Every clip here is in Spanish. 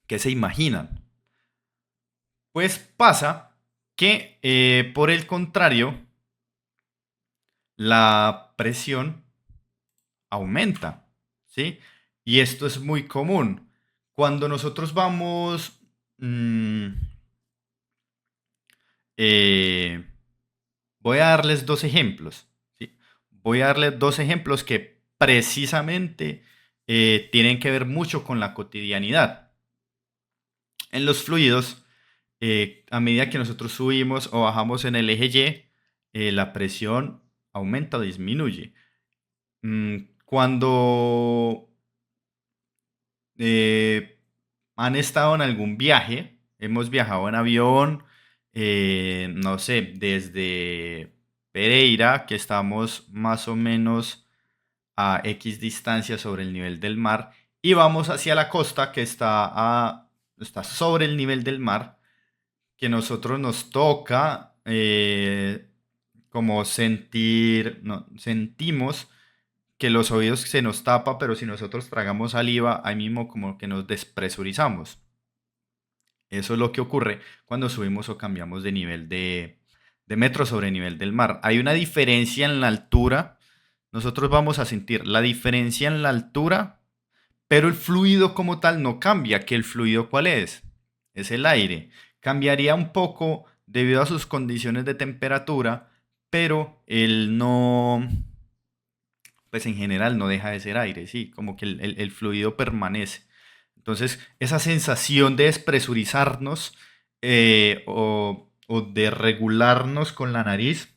¿Qué se imaginan? Pues pasa que, por el contrario, la presión aumenta, ¿sí? Y esto es muy común. Cuando nosotros vamos, mm, eh, voy a darles dos ejemplos, ¿sí? Voy a darles dos ejemplos que precisamente tienen que ver mucho con la cotidianidad. En los fluidos, a medida que nosotros subimos o bajamos en el eje Y, la presión aumenta o disminuye. Cuando eh, han estado en algún viaje, hemos viajado en avión, no sé, desde Pereira, que estamos más o menos a X distancia sobre el nivel del mar, y vamos hacia la costa, que está sobre el nivel del mar, que nosotros nos toca como sentir, no, sentimos que los oídos se nos tapa, pero si nosotros tragamos saliva, ahí mismo como que nos despresurizamos. Eso es lo que ocurre cuando subimos o cambiamos de nivel de metro sobre nivel del mar. Hay una diferencia en la altura. Nosotros vamos a sentir la diferencia en la altura, pero el fluido como tal no cambia. ¿Que el fluido cuál es? Es el aire. Cambiaría un poco debido a sus condiciones de temperatura, pero él no, pues en general no deja de ser aire, sí, como que el fluido permanece. Entonces, esa sensación de despresurizarnos o de regularnos con la nariz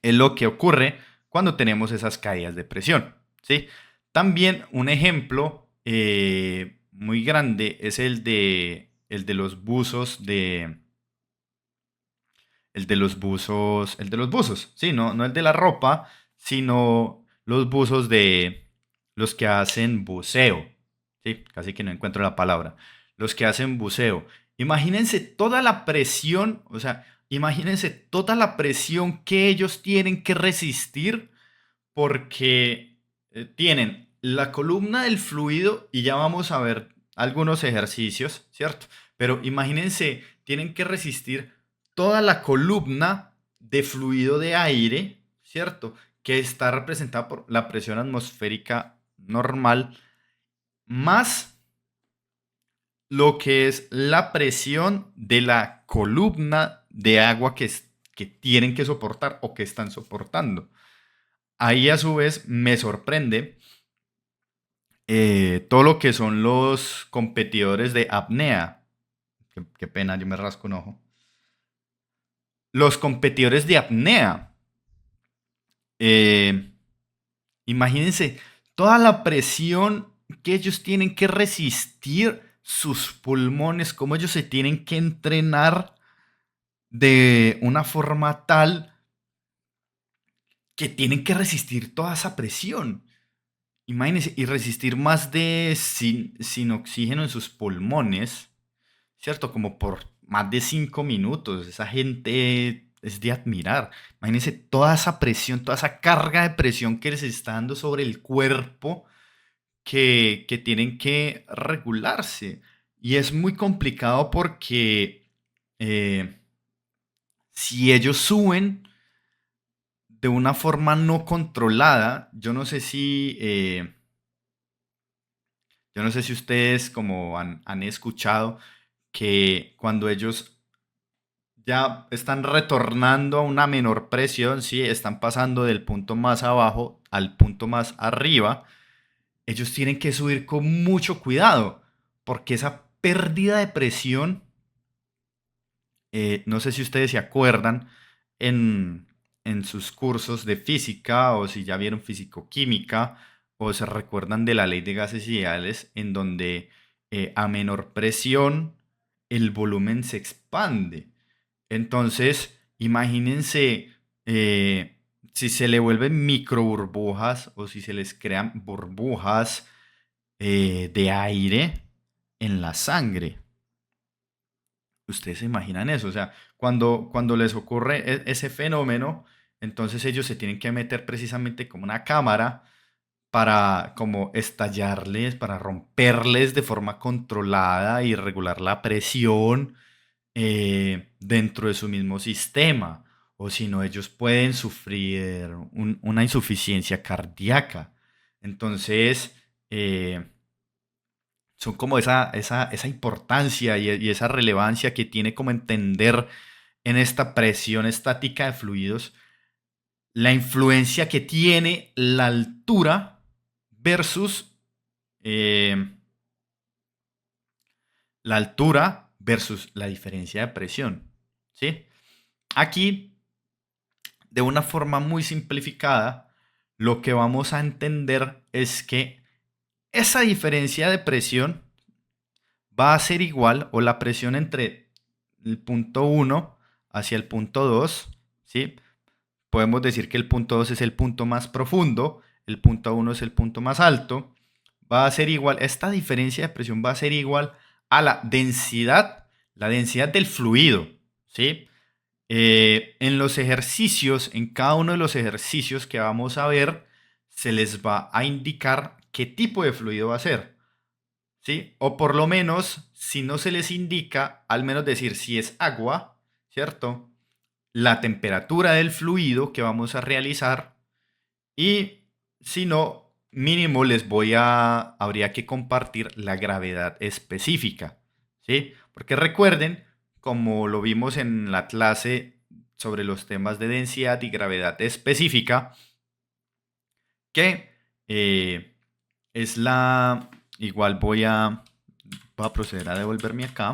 es lo que ocurre cuando tenemos esas caídas de presión, ¿sí? También un ejemplo muy grande es el de los buzos el de los buzos, sí, no el de la ropa, sino los buzos de los que hacen buceo, sí, casi que no encuentro la palabra, los que hacen buceo. Imagínense toda la presión, o sea, imagínense toda la presión que ellos tienen que resistir porque tienen la columna del fluido y ya vamos a ver algunos ejercicios, ¿cierto? Pero imagínense, tienen que resistir toda la columna de fluido de aire, ¿cierto? Que está representada por la presión atmosférica normal, más lo que es la presión de la columna de agua que tienen que soportar o que están soportando. Ahí a su vez me sorprende todo lo que son los competidores de apnea. Qué pena, yo me rasco un ojo. Los competidores de apnea. eh, Imagínense toda la presión que ellos tienen que resistir, sus pulmones, cómo ellos se tienen que entrenar de una forma tal que tienen que resistir toda esa presión. Imagínense, y resistir más de sin oxígeno en sus pulmones, ¿cierto? Como por más de 5 minutos. Esa gente es de admirar. Imagínense toda esa presión, toda esa carga de presión que les está dando sobre el cuerpo que tienen que regularse. Y es muy complicado porque eh, si ellos suben de una forma no controlada, yo no sé si ustedes como han escuchado que cuando ellos ya están retornando a una menor presión, ¿sí? Están pasando del punto más abajo al punto más arriba, ellos tienen que subir con mucho cuidado, porque esa pérdida de presión, no sé si ustedes se acuerdan en sus cursos de física o si ya vieron fisicoquímica o se recuerdan de la ley de gases ideales en donde a menor presión el volumen se expande. Entonces, imagínense si se le vuelven micro burbujas o si se les crean burbujas de aire en la sangre. Ustedes se imaginan eso, o sea, cuando les ocurre ese fenómeno, entonces ellos se tienen que meter precisamente como una cámara para como estallarles, para romperles de forma controlada y regular la presión dentro de su mismo sistema. O si no, ellos pueden sufrir una insuficiencia cardíaca. Entonces, son como esa importancia y esa relevancia que tiene como entender en esta presión estática de fluidos la influencia que tiene la altura versus eh, la diferencia de presión. ¿Sí? Aquí, de una forma muy simplificada, lo que vamos a entender es que esa diferencia de presión va a ser igual, o la presión entre el punto 1 hacia el punto 2, ¿sí? Podemos decir que el punto 2 es el punto más profundo, el punto 1 es el punto más alto, va a ser igual, esta diferencia de presión va a ser igual a la densidad del fluido, ¿sí? En los ejercicios, en cada uno de los ejercicios que vamos a ver, se les va a indicar qué tipo de fluido va a ser, ¿sí? O por lo menos, si no se les indica, al menos decir si es agua, ¿cierto? La temperatura del fluido que vamos a realizar y si no, mínimo habría que compartir la gravedad específica, ¿sí? Porque recuerden, como lo vimos en la clase sobre los temas de densidad y gravedad específica, que es la... Igual voy a proceder a devolverme acá.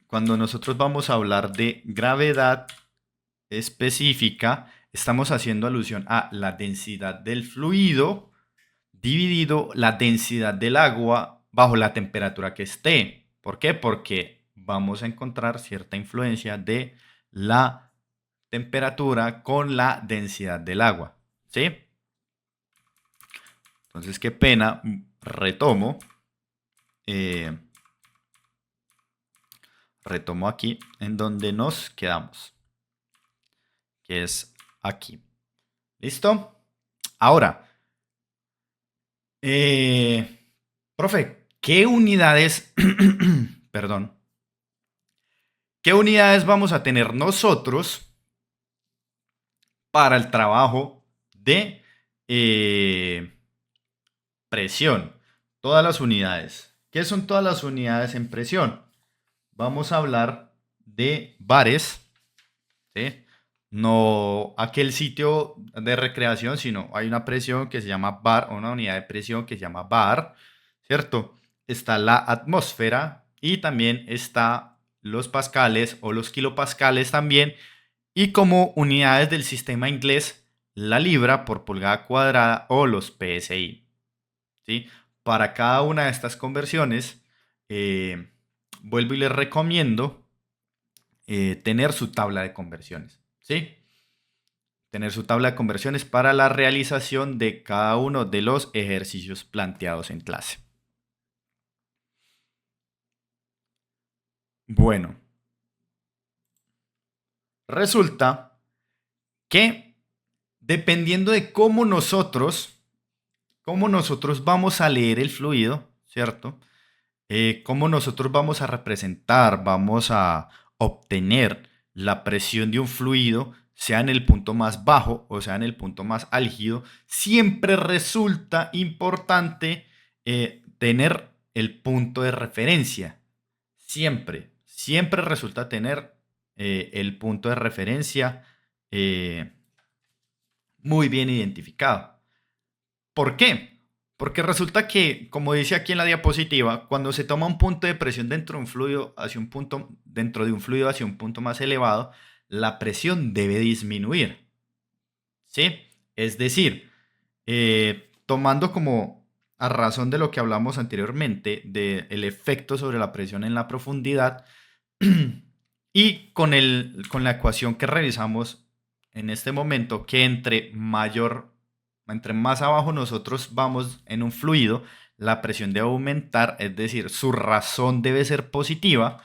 Cuando nosotros vamos a hablar de gravedad específica, estamos haciendo alusión a la densidad del fluido dividido la densidad del agua bajo la temperatura que esté. ¿Por qué? Porque vamos a encontrar cierta influencia de la temperatura con la densidad del agua. ¿Sí? Entonces, qué pena, retomo. eh, Retomo aquí en donde nos quedamos, que es aquí. ¿Listo? Ahora, profe, ¿qué unidades, perdón, qué unidades vamos a tener nosotros para el trabajo de presión? Todas las unidades. ¿Qué son todas las unidades en presión? Vamos a hablar de bares, ¿sí? No aquel sitio de recreación, sino hay una presión que se llama bar, una unidad de presión que se llama bar, ¿cierto? Está la atmósfera y también está los pascales o los kilopascales también. Y como unidades del sistema inglés, la libra por pulgada cuadrada o los PSI, ¿sí? Para cada una de estas conversiones, vuelvo y les recomiendo tener su tabla de conversiones, ¿sí? Tener su tabla de conversiones para la realización de cada uno de los ejercicios planteados en clase. Bueno, resulta que dependiendo de cómo nosotros vamos a leer el fluido, ¿cierto? Cómo nosotros vamos a representar, vamos a obtener la presión de un fluido, sea en el punto más bajo o sea en el punto más álgido, siempre resulta importante tener el punto de referencia. Siempre resulta tener el punto de referencia eh, muy bien identificado. ¿Por qué? Porque resulta que, como dice aquí en la diapositiva, cuando se toma un punto de presión dentro de un fluido hacia un punto más elevado, la presión debe disminuir. ¿Sí? Es decir, tomando como a razón de lo que hablamos anteriormente, del efecto sobre la presión en la profundidad, y con la ecuación que revisamos en este momento, que entre más abajo nosotros vamos en un fluido, la presión debe aumentar, es decir, su razón debe ser positiva.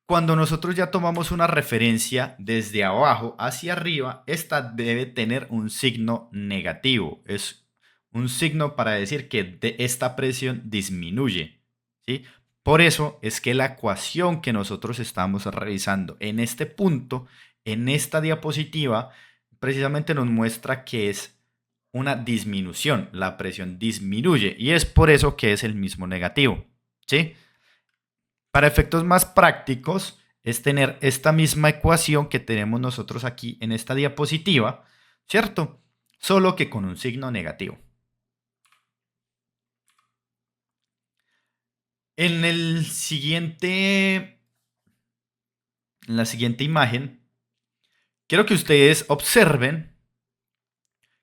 Cuando nosotros ya tomamos una referencia desde abajo hacia arriba, esta debe tener un signo negativo. Es un signo para decir que esta presión disminuye, ¿sí? Por eso es que la ecuación que nosotros estamos revisando en este punto, en esta diapositiva, precisamente nos muestra que es una disminución. La presión disminuye y es por eso que es el mismo negativo, ¿sí? Para efectos más prácticos, es tener esta misma ecuación que tenemos nosotros aquí en esta diapositiva, ¿cierto? Solo que con un signo negativo. En la siguiente imagen, quiero que ustedes observen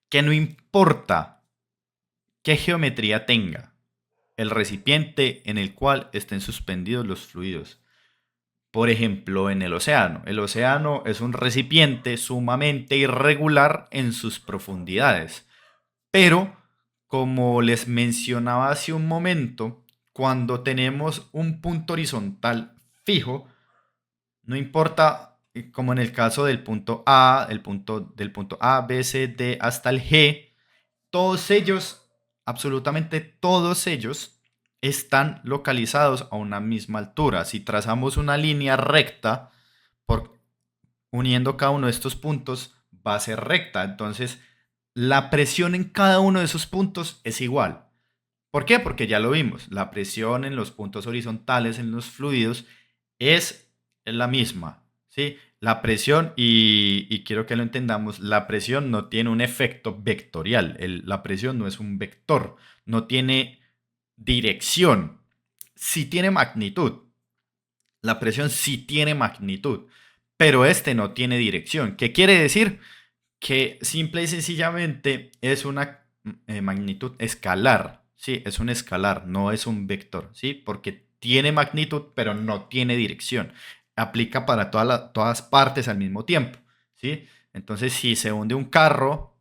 que no importa qué geometría tenga el recipiente en el cual estén suspendidos los fluidos. Por ejemplo, en el océano. El océano es un recipiente sumamente irregular en sus profundidades. Pero, como les mencionaba hace un momento, cuando tenemos un punto horizontal fijo, no importa, como en el caso del punto A, del punto A, B, C, D hasta el G, todos ellos, absolutamente todos ellos, están localizados a una misma altura. Si trazamos una línea recta por, uniendo cada uno de estos puntos, va a ser recta. Entonces, la presión en cada uno de esos puntos es igual. ¿Por qué? Porque ya lo vimos. La presión en los puntos horizontales, en los fluidos, es la misma. ¿Sí? La presión, y quiero que lo entendamos, la presión no tiene un efecto vectorial. La presión no es un vector, no tiene dirección, sí tiene magnitud. La presión sí tiene magnitud, pero este no tiene dirección. ¿Qué quiere decir? Que simple y sencillamente es una magnitud escalar. Sí, es un escalar, no es un vector, ¿sí? Porque tiene magnitud, pero no tiene dirección. Aplica para todas partes al mismo tiempo, ¿sí? Entonces, si se hunde un carro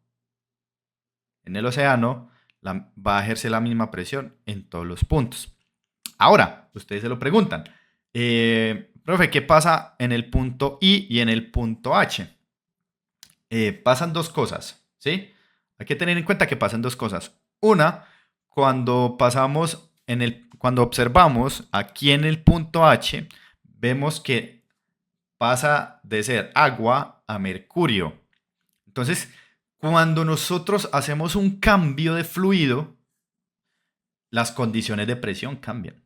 en el océano, va a ejercer la misma presión en todos los puntos. Ahora, ustedes se lo preguntan, profe, ¿qué pasa en el punto I y en el punto H? Pasan dos cosas, ¿sí? Hay que tener en cuenta que pasan dos cosas. Una, cuando observamos aquí en el punto H, vemos que pasa de ser agua a mercurio. Entonces, cuando nosotros hacemos un cambio de fluido, las condiciones de presión cambian,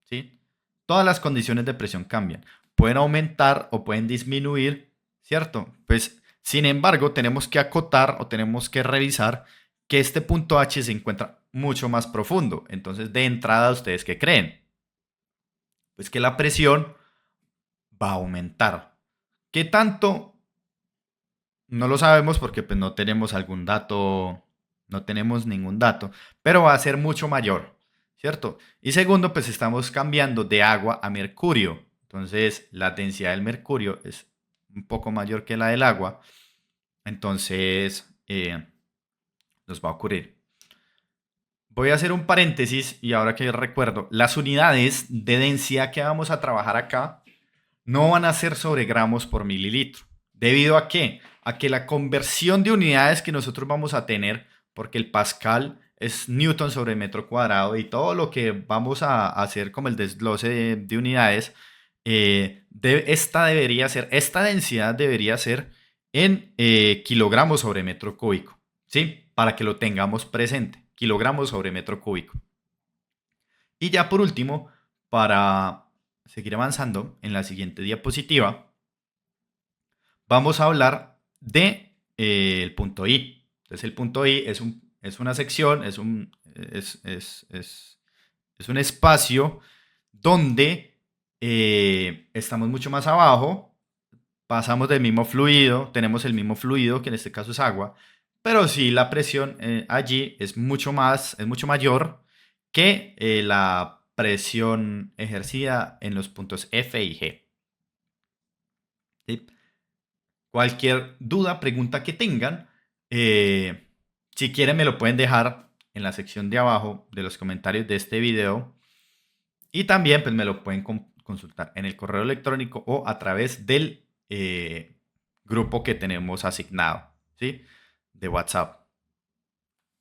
¿sí? Todas las condiciones de presión cambian. Pueden aumentar o pueden disminuir, ¿cierto? Pues, sin embargo, tenemos que acotar o tenemos que revisar que este punto H se encuentra mucho más profundo. Entonces, de entrada, ¿ustedes qué creen? Pues que la presión va a aumentar. ¿Qué tanto? No lo sabemos porque pues, no tenemos algún dato, no tenemos ningún dato, pero va a ser mucho mayor, ¿cierto? Y segundo, pues estamos cambiando de agua a mercurio. Entonces, la densidad del mercurio es un poco mayor que la del agua. Entonces, nos va a ocurrir. Voy a hacer un paréntesis y ahora que recuerdo, las unidades de densidad que vamos a trabajar acá no van a ser sobre gramos por mililitro. ¿Debido a qué? A que la conversión de unidades que nosotros vamos a tener, porque el pascal es newton sobre metro cuadrado y todo lo que vamos a hacer como el desglose de unidades, esta densidad debería ser en kilogramos sobre metro cúbico, ¿sí? Para que lo tengamos presente, kilogramos sobre metro cúbico. Y ya por último, para seguir avanzando en la siguiente diapositiva, vamos a hablar de el punto I. Entonces el punto I es una sección, es un espacio donde estamos mucho más abajo, pasamos del mismo fluido, tenemos el mismo fluido, que en este caso es agua, pero sí la presión allí es mucho mayor que la presión ejercida en los puntos F y G. ¿Sí? Cualquier duda, pregunta que tengan, si quieren me lo pueden dejar en la sección de abajo de los comentarios de este video y también pues me lo pueden consultar en el correo electrónico o a través del grupo que tenemos asignado, ¿sí? De WhatsApp.